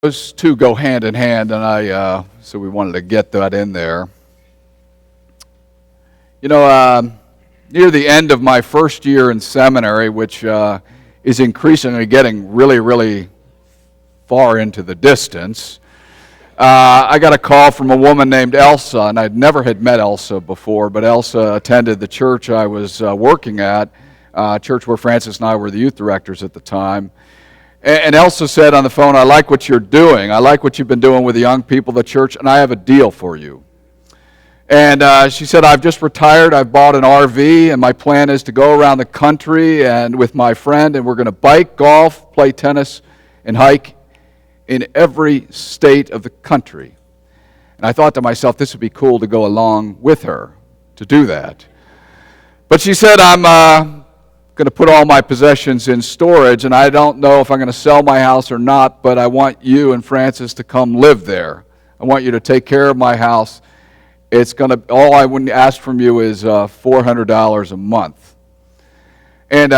Those two go hand in hand, and so we wanted to get that in there. Near the end of my first year in seminary, which is increasingly getting really, really far into the distance, I got a call from a woman named Elsa, and I'd never had met Elsa before, but Elsa attended the church I was working at, church where Francis and I were the youth directors at the time. And Elsa said on the phone, "I like what you're doing. I like what you've been doing with the young people of the church, and I have a deal for you." And she said, "I've just retired. I've bought an RV, and my plan is to go around the country and with my friend, and we're going to bike, golf, play tennis, and hike in every state of the country." And I thought to myself, this would be cool to go along with her to do that. But she said, "I'm going to put all my possessions in storage, and I don't know if I'm going to sell my house or not, but I want you and Francis to come live there. I want you to take care of my house. All I would ask from you is $400 a month." And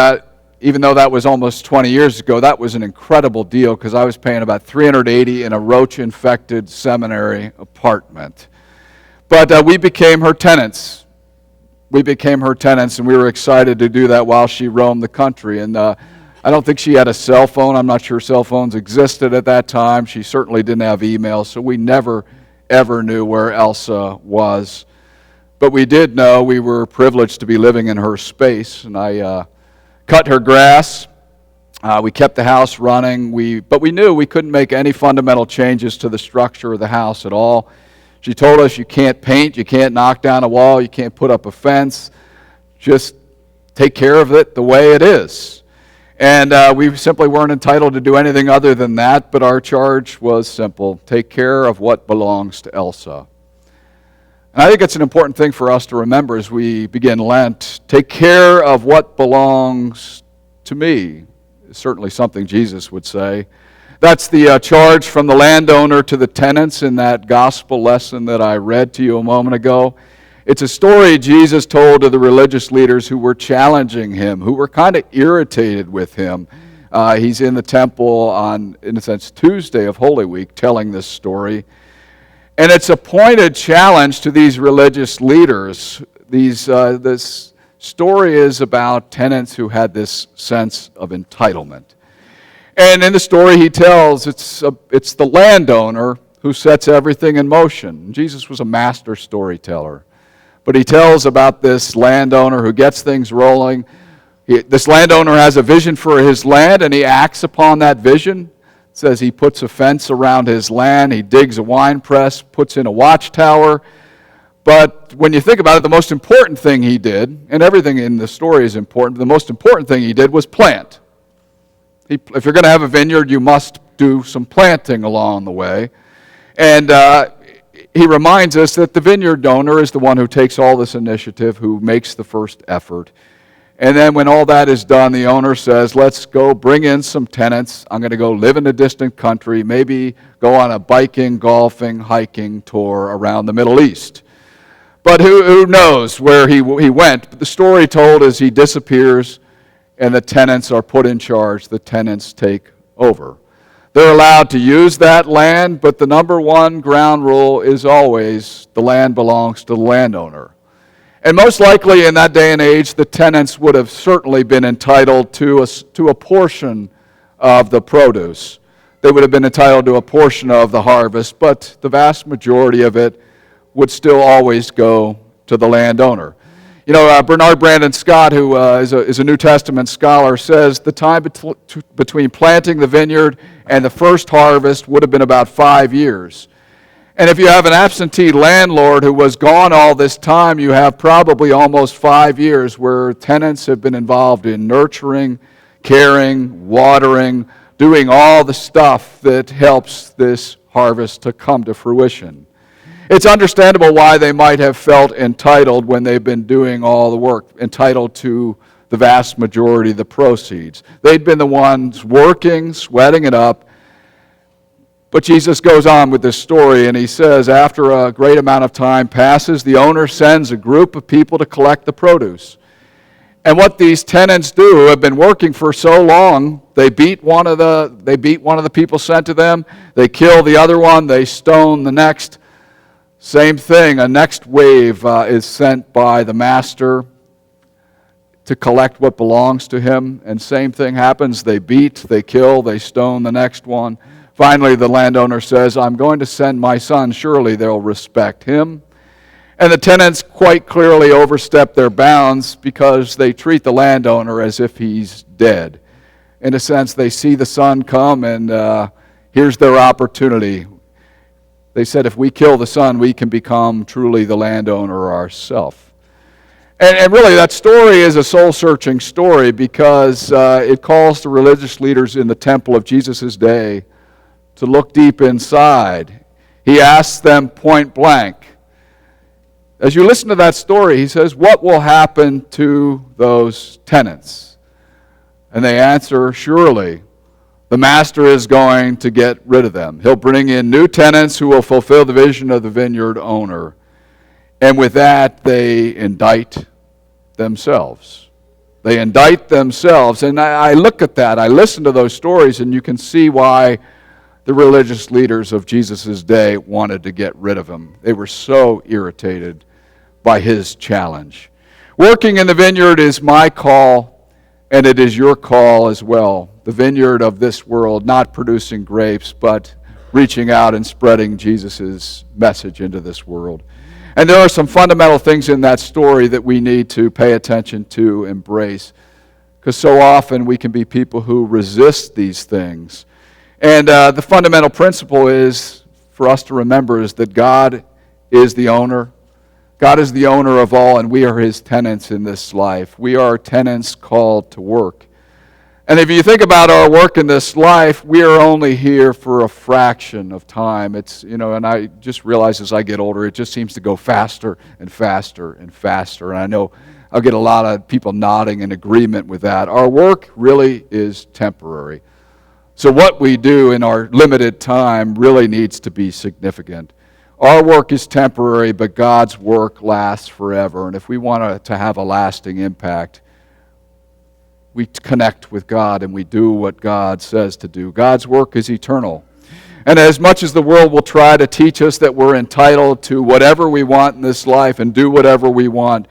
even though that was almost 20 years ago, that was an incredible deal because I was paying about $380 in a roach-infected seminary apartment. But we became her tenants. And we were excited to do that while she roamed the country. And I don't think she had a cell phone. I'm not sure cell phones existed at that time. She certainly didn't have email, so we never, ever knew where Elsa was. But we did know we were privileged to be living in her space. And I cut her grass. We kept the house running. But we knew we couldn't make any fundamental changes to the structure of the house at all. She told us you can't paint, you can't knock down a wall, you can't put up a fence. Just take care of it the way it is. And we simply weren't entitled to do anything other than that, but our charge was simple: take care of what belongs to Elsa. And I think it's an important thing for us to remember as we begin Lent. Take care of what belongs to me is certainly something Jesus would say. That's the charge from the landowner to the tenants in that gospel lesson that I read to you a moment ago. It's a story Jesus told to the religious leaders who were challenging him, who were kind of irritated with him. He's in the temple on, in a sense, Tuesday of Holy Week telling this story. And it's a pointed challenge to these religious leaders. This story is about tenants who had this sense of entitlement. And in the story he tells, it's the landowner who sets everything in motion. Jesus was a master storyteller. But he tells about this landowner who gets things rolling. This landowner has a vision for his land, and he acts upon that vision. It says he puts a fence around his land, he digs a wine press, puts in a watchtower. But when you think about it, the most important thing he did, and everything in the story is important, the most important thing he did was plant. If you're going to have a vineyard, you must do some planting along the way. And he reminds us that the vineyard owner is the one who takes all this initiative, who makes the first effort. And then when all that is done, the owner says, "Let's go bring in some tenants. I'm going to go live in a distant country, maybe go on a biking, golfing, hiking tour around the Middle East." But who knows where he went? But the story told is he disappears, and the tenants are put in charge. The tenants take over. They're allowed to use that land, but the number one ground rule is always the land belongs to the landowner. And most likely in that day and age, the tenants would have certainly been entitled to a portion of the produce. They would have been entitled to a portion of the harvest, but the vast majority of it would still always go to the landowner. Bernard Brandon Scott, who is a New Testament scholar, says the time between planting the vineyard and the first harvest would have been about 5 years. And if you have an absentee landlord who was gone all this time, you have probably almost 5 years where tenants have been involved in nurturing, caring, watering, doing all the stuff that helps this harvest to come to fruition. It's understandable why they might have felt entitled when they've been doing all the work, entitled to the vast majority of the proceeds. They'd been the ones working, sweating it up. But Jesus goes on with this story, and he says, after a great amount of time passes, the owner sends a group of people to collect the produce. And what these tenants do, who have been working for so long, they beat one of the people sent to them, they kill the other one, they stone the next. Same thing, a next wave is sent by the master to collect what belongs to him, and same thing happens. They beat, they kill, they stone the next one. Finally, the landowner says, I'm going to send my son, surely they'll respect him. And the tenants quite clearly overstep their bounds because they treat the landowner as if he's dead. In a sense, they see the son come, and here's their opportunity. They said, if we kill the son, we can become truly the landowner ourselves. And really, that story is a soul-searching story because it calls the religious leaders in the temple of Jesus' day to look deep inside. He asks them point blank. As you listen to that story, he says, what will happen to those tenants? And they answer, surely, the master is going to get rid of them. He'll bring in new tenants who will fulfill the vision of the vineyard owner. And with that, they indict themselves. They indict themselves. And I look at that, I listen to those stories, and you can see why the religious leaders of Jesus' day wanted to get rid of him. They were so irritated by his challenge. Working in the vineyard is my call, and it is your call as well. The vineyard of this world, not producing grapes, but reaching out and spreading Jesus' message into this world. And there are some fundamental things in that story that we need to pay attention to, embrace, because so often we can be people who resist these things. And the fundamental principle is for us to remember is that God is the owner. God is the owner of all, and we are his tenants in this life. We are tenants called to work. And if you think about our work in this life, we are only here for a fraction of time. It's, and I just realize as I get older, it just seems to go faster and faster and faster. And I know I'll get a lot of people nodding in agreement with that. Our work really is temporary. So what we do in our limited time really needs to be significant. Our work is temporary, but God's work lasts forever. And if we want to have a lasting impact, we connect with God and we do what God says to do. God's work is eternal. And as much as the world will try to teach us that we're entitled to whatever we want in this life and do whatever we want,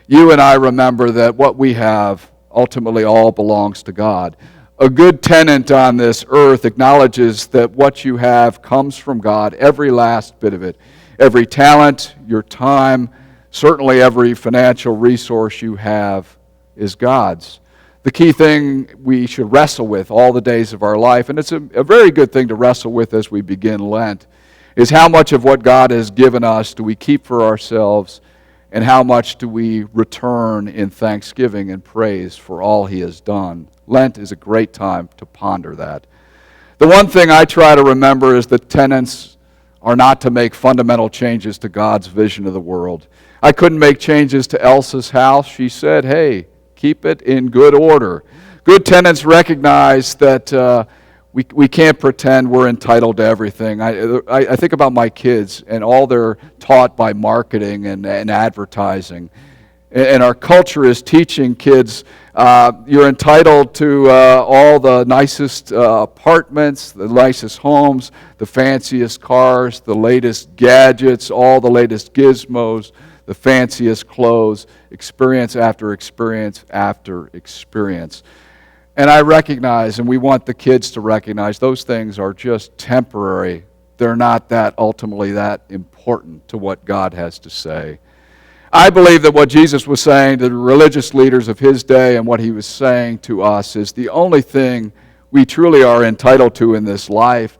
you and I remember that what we have ultimately all belongs to God. A good tenant on this earth acknowledges that what you have comes from God, every last bit of it. Every talent, your time, certainly every financial resource you have is God's. The key thing we should wrestle with all the days of our life, and it's a very good thing to wrestle with as we begin Lent, is how much of what God has given us do we keep for ourselves, and how much do we return in thanksgiving and praise for all he has done. Lent is a great time to ponder that. The one thing I try to remember is that tenants are not to make fundamental changes to God's vision of the world. I couldn't make changes to Elsa's house. She said, hey, keep it in good order. Good tenants recognize that we can't pretend we're entitled to everything. I think about my kids and all they're taught by marketing and advertising. And our culture is teaching kids you're entitled to all the nicest apartments, the nicest homes, the fanciest cars, the latest gadgets, all the latest gizmos, the fanciest clothes, experience after experience after experience. And I recognize, and we want the kids to recognize, those things are just temporary. They're not ultimately that important to what God has to say. I believe that what Jesus was saying to the religious leaders of his day and what he was saying to us is the only thing we truly are entitled to in this life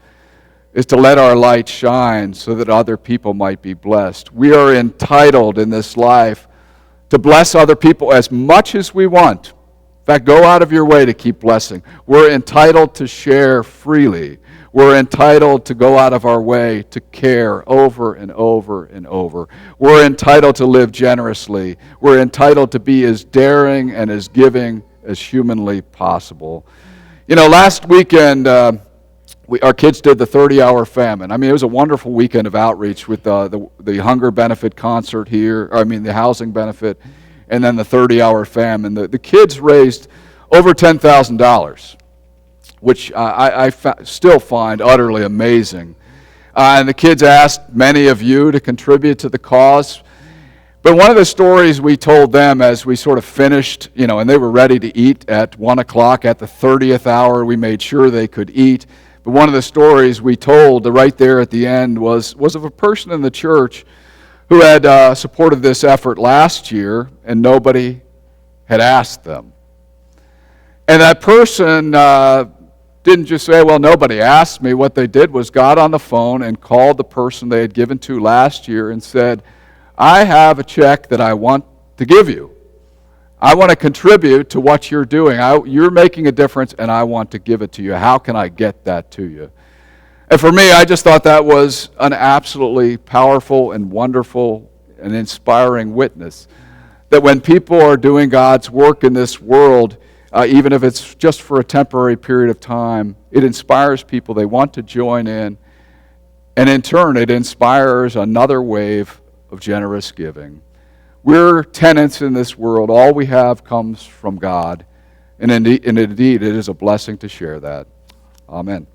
is to let our light shine so that other people might be blessed. We are entitled in this life to bless other people as much as we want. In fact, go out of your way to keep blessing. We're entitled to share freely. We're entitled to go out of our way to care over and over and over. We're entitled to live generously. We're entitled to be as daring and as giving as humanly possible. Last weekend, our kids did the 30-hour famine. It was a wonderful weekend of outreach with the hunger benefit concert here, the housing benefit, and then the 30-hour famine. The kids raised over $10,000, which I still find utterly amazing. And the kids asked many of you to contribute to the cause. But one of the stories we told them as we sort of finished, and they were ready to eat at 1 o'clock at the 30th hour, we made sure they could eat. But one of the stories we told right there at the end was of a person in the church who had supported this effort last year, and nobody had asked them. And that person didn't just say, well, nobody asked me. What they did was got on the phone and called the person they had given to last year and said, I have a check that I want to give you. I want to contribute to what you're doing. You're making a difference, and I want to give it to you. How can I get that to you? And for me, I just thought that was an absolutely powerful and wonderful and inspiring witness. That when people are doing God's work in this world, even if it's just for a temporary period of time, it inspires people. They want to join in. And in turn, it inspires another wave of generous giving. We're tenants in this world. All we have comes from God. And indeed, it is a blessing to share that. Amen.